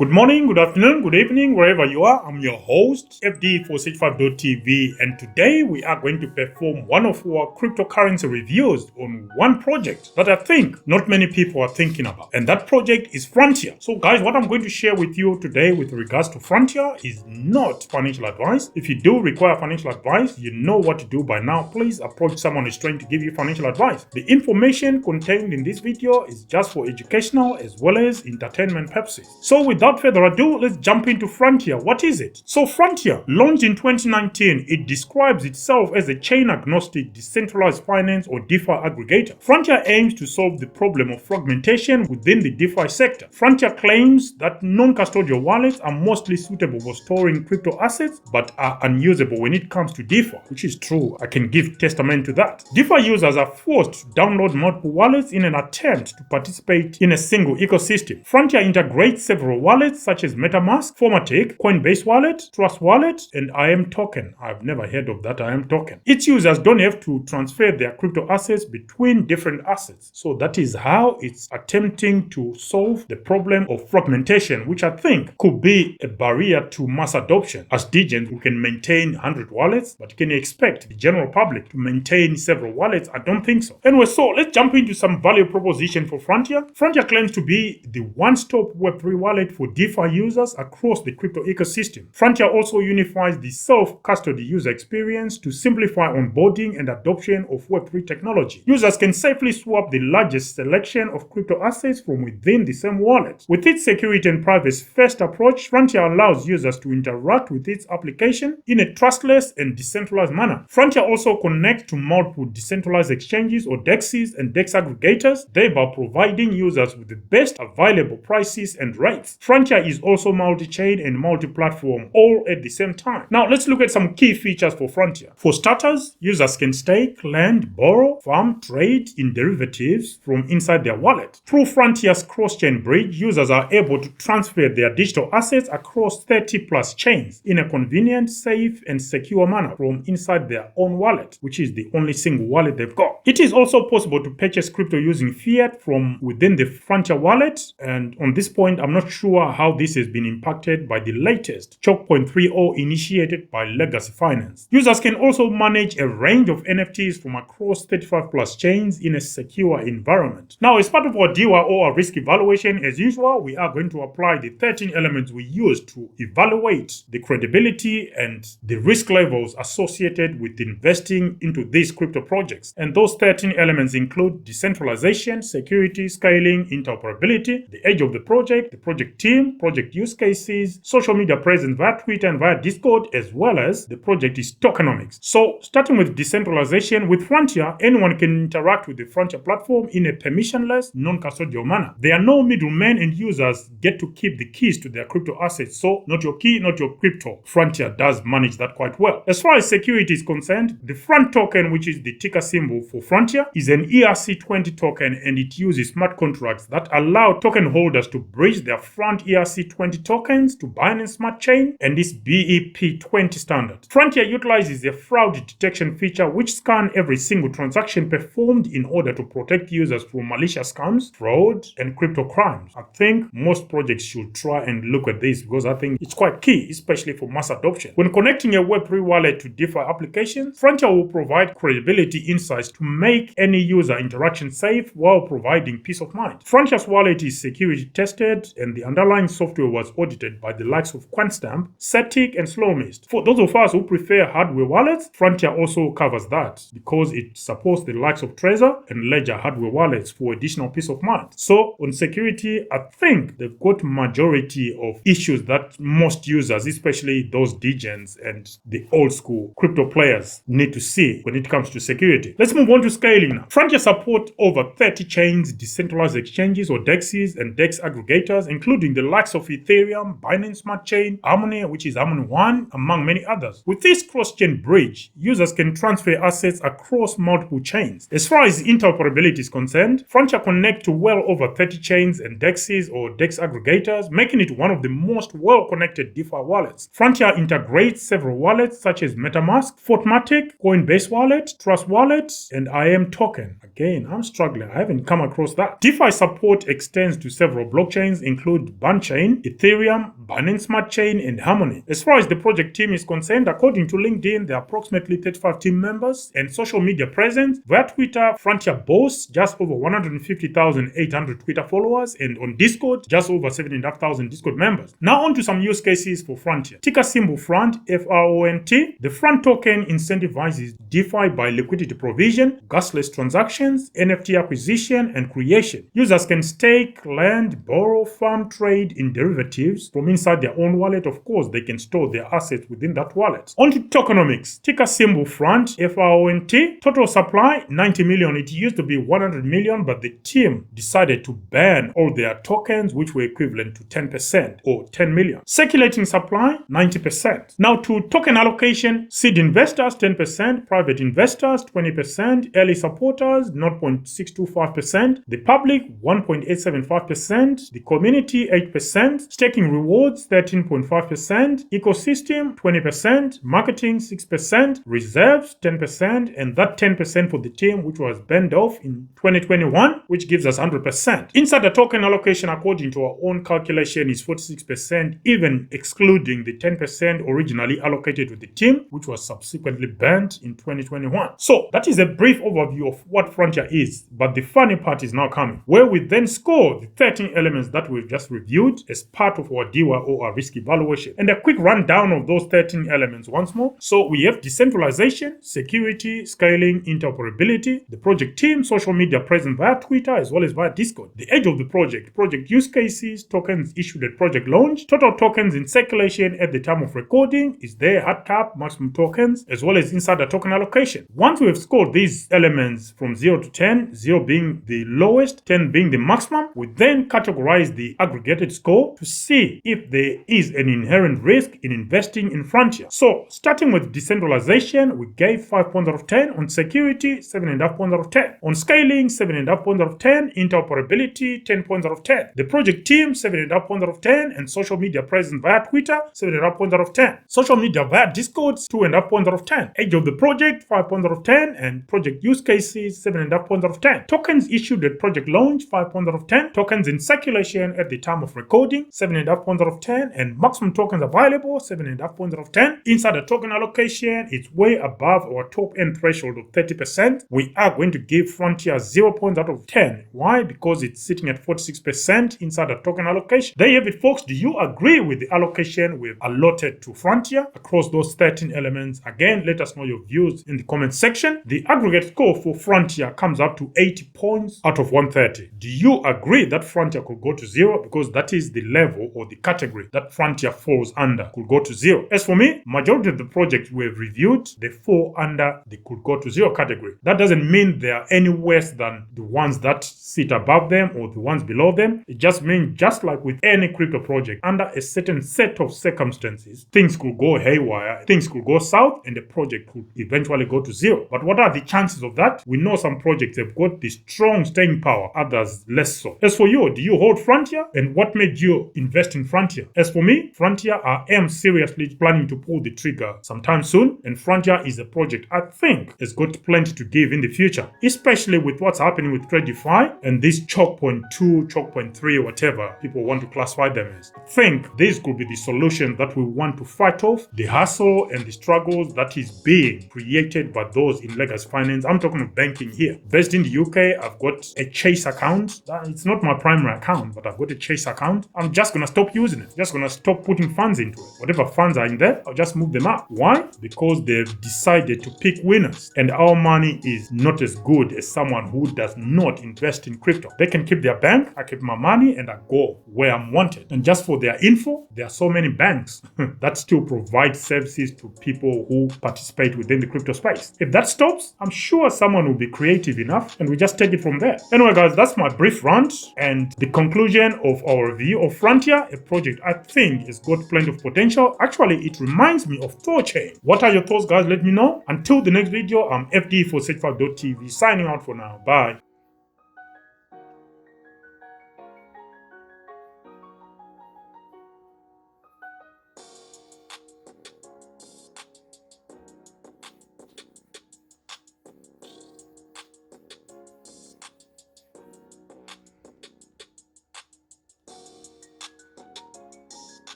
Good morning, good afternoon, good evening, wherever you are. I'm your host, FD465.tv, and today we are going to perform one of our cryptocurrency reviews on one project that I think not many people are thinking about, and that project is Frontier. So guys, what I'm going to share with you today with regards to Frontier is not financial advice. If you do require financial advice, you know what to do by now. Please approach someone who's trying to give you financial advice. The information contained in this video is just for educational as well as entertainment purposes. So without further ado, let's jump into Frontier. What is it? So Frontier, launched in 2019, it describes itself as a chain-agnostic decentralized finance or DeFi aggregator. Frontier aims to solve the problem of fragmentation within the DeFi sector. Frontier claims that non-custodial wallets are mostly suitable for storing crypto assets but are unusable when it comes to DeFi, which is true. I can give testament to that. DeFi users are forced to download multiple wallets in an attempt to participate in a single ecosystem. Frontier integrates several wallets such as Metamask, Coinbase Wallet, Trust Wallet, and IM Token. I've never heard of that IM Token. Its users don't have to transfer their crypto assets between different assets. So that is how it's attempting to solve the problem of fragmentation, which I think could be a barrier to mass adoption. As degens, we can maintain 100 wallets, but can you expect the general public to maintain several wallets? I don't think so. Anyway, so let's jump into some value proposition for Frontier. Frontier claims to be the one-stop Web3 wallet for DeFi users across the crypto ecosystem. Frontier also unifies the self-custody user experience to simplify onboarding and adoption of Web3 technology. Users can safely swap the largest selection of crypto assets from within the same wallet. With its security and privacy-first approach, Frontier allows users to interact with its application in a trustless and decentralized manner. Frontier also connects to multiple decentralized exchanges or DEXs and DEX aggregators, thereby providing users with the best available prices and rates. Frontier is also multi-chain and multi-platform all at the same time. Now let's look at some key features for Frontier. For starters, users can stake, lend, borrow, farm, trade in derivatives from inside their wallet. Through Frontier's cross-chain bridge, users are able to transfer their digital assets across 30 plus chains in a convenient, safe, and secure manner from inside their own wallet, which is the only single wallet they've got. It is also possible to purchase crypto using fiat from within the Frontier wallet, and on this point, I'm not sure how this has been impacted by the latest Choke 3.0 initiated by Legacy Finance. Users can also manage a range of NFTs from across 35 plus chains in a secure environment. Now, as part of our DUI or our risk evaluation, as usual, we are going to apply the 13 elements we use to evaluate the credibility and the risk levels associated with investing into these crypto projects. And those 13 elements include decentralization, security, scaling, interoperability, the age of the project team, project use cases, social media presence via Twitter and via Discord, as well as the project is tokenomics. So starting with decentralization, with Frontier, anyone can interact with the Frontier platform in a permissionless, non-custodial manner. There are no middlemen and users get to keep the keys to their crypto assets. So not your key, not your crypto. Frontier does manage that quite well. As far as security is concerned, the Front token, which is the ticker symbol for Frontier, is an ERC20 token, and it uses smart contracts that allow token holders to bridge their Front ERC20 tokens to Binance Smart Chain and this BEP20 standard. Frontier utilizes a fraud detection feature which scans every single transaction performed in order to protect users from malicious scams, fraud, and crypto crimes. I think most projects should try and look at this because I think it's quite key, especially for mass adoption. When connecting a Web3 wallet to DeFi applications, Frontier will provide credibility insights to make any user interaction safe while providing peace of mind. Frontier's wallet is security tested, and the underlying software was audited by the likes of QuantStamp, Cetic, and Slowmist. For those of us who prefer hardware wallets, Frontier also covers that because it supports the likes of Trezor and Ledger hardware wallets for additional peace of mind. So on security, I think they've got majority of issues that most users, especially those degens and the old school crypto players, need to see when it comes to security. Let's move on to scaling now. Frontier support over 30 chains, decentralized exchanges or DEXs and DEX aggregators, including the likes of Ethereum, Binance Smart Chain, Harmony, which is Harmony One, among many others. With this cross-chain bridge, users can transfer assets across multiple chains. As far as interoperability is concerned, Frontier connects to well over 30 chains and DEXs or DEX aggregators, making it one of the most well-connected DeFi wallets. Frontier integrates several wallets such as Metamask, Fortmatic, Coinbase Wallet, Trust Wallet, and IM Token. Again, I'm struggling. I haven't come across that. DeFi support extends to several blockchains, include Chain, Ethereum, Binance Smart Chain, and Harmony. As far as the project team is concerned, according to LinkedIn, there are approximately 35 team members, and social media presence. Via Twitter, Frontier boasts just over 150,800 Twitter followers, and on Discord, just over 7,500 Discord members. Now on to some use cases for Frontier. Ticker symbol FRONT, F-R-O-N-T. The FRONT token incentivizes DeFi by liquidity provision, gasless transactions, NFT acquisition, and creation. Users can stake, lend, borrow, farm, trade in derivatives from inside their own wallet. Of course, they can store their assets within that wallet. On to tokenomics. Ticker symbol FRONT, F-R-O-N-T. Total supply, 90 million. It used to be 100 million, but the team decided to ban all their tokens, which were equivalent to 10% or 10 million. Circulating supply, 90%. Now to token allocation, seed investors, 10%, private investors, 20%, early supporters, 0.625%, the public, 1.875%, the community, 8%, staking rewards, 13.5%, ecosystem, 20%, marketing, 6%, reserves, 10%, and that 10% for the team, which was banned off in 2021, which gives us 100%. Inside the token allocation, according to our own calculation, is 46%, even excluding the 10% originally allocated to the team, which was subsequently banned in 2021. So that is a brief overview of what Frontier is, but the funny part is now coming, where we then score the 13 elements that we've just reviewed as part of our DEWA or our risk evaluation. And a quick rundown of those 13 elements once more. So we have decentralization, security, scaling, interoperability, the project team, social media presence via Twitter as well as via Discord, the age of the project use cases, tokens issued at project launch, total tokens in circulation at the time of recording, is there hard cap, maximum tokens, as well as inside the token allocation. Once we have scored these elements from 0 to 10, 0 being the lowest, 10 being the maximum, we then categorize the aggregated score to see if there is an inherent risk in investing in Frontier. So starting with decentralization, we gave 5 points out of 10. On security, 7.5 points out of 10. On scaling, 7.5 points out of 10. Interoperability, 10 points out of 10. The project team, 7.5 points out of 10. And social media presence via Twitter, 7.5 points out of 10. Social media via Discord, 2.5 points out of 10. Age of the project, 5 points out of 10. And project use cases, 7.5 points out of 10. Tokens issued at project launch, 5 points out of 10. Tokens in circulation at the time of recording, 7.5 points out of 10. And maximum tokens available, 7.5 points out of 10. Inside the token allocation, it's way above our top end threshold of 30%. We are going to give Frontier 0 points out of 10. Why? Because it's sitting at 46% inside the token allocation. There you have it, folks. Do you agree with the allocation we've allotted to Frontier across those 13 elements? Again, let us know your views in the comment section. The aggregate score for Frontier comes up to 80 points out of 130. Do you agree that Frontier could go to 0? Because that is the level or the category that Frontier falls under, could go to 0. As for me, majority of the projects we've reviewed, they fall under the could go to 0 category. That doesn't mean they are any worse than the ones that sit above them or the ones below them. It just means, just like with any crypto project, under a certain set of circumstances, things could go haywire, things could go south, and the project could eventually go to 0. But what are the chances of that? We know some projects have got the strong staying power, others less so. As for you, do you hold Frontier? And what made you invest in Frontier? As for me, Frontier, I am seriously planning to pull the trigger sometime soon, and Frontier is a project I think has got plenty to give in the future, especially with what's happening with DeFi and this choke point 2, choke point 3, whatever people want to classify them as. I think this could be the solution that we want to fight off the hustle and the struggles that is being created by those in legacy finance. I'm talking of banking here. Based in the UK, I've got a Chase account. It's not my primary account, but I've got a Chase account. I'm just going to stop using it. Just going to stop putting funds into it. Whatever funds are in there, I'll just move them up. Why? Because they've decided to pick winners. And our money is not as good as someone who does not invest in crypto. They can keep their bank, I keep my money, and I go where I'm wanted. And just for their info, there are so many banks that still provide services to people who participate within the crypto space. If that stops, I'm sure someone will be creative enough and we just take it from there. Anyway, guys, that's my brief rant and the conclusion of our review of Frontier, a project I think has got plenty of potential. Actually, it reminds me of Thorchain. What are your thoughts, guys? Let me know. Until the next video, I'm FD for Sage5.tv signing out for now. Bye.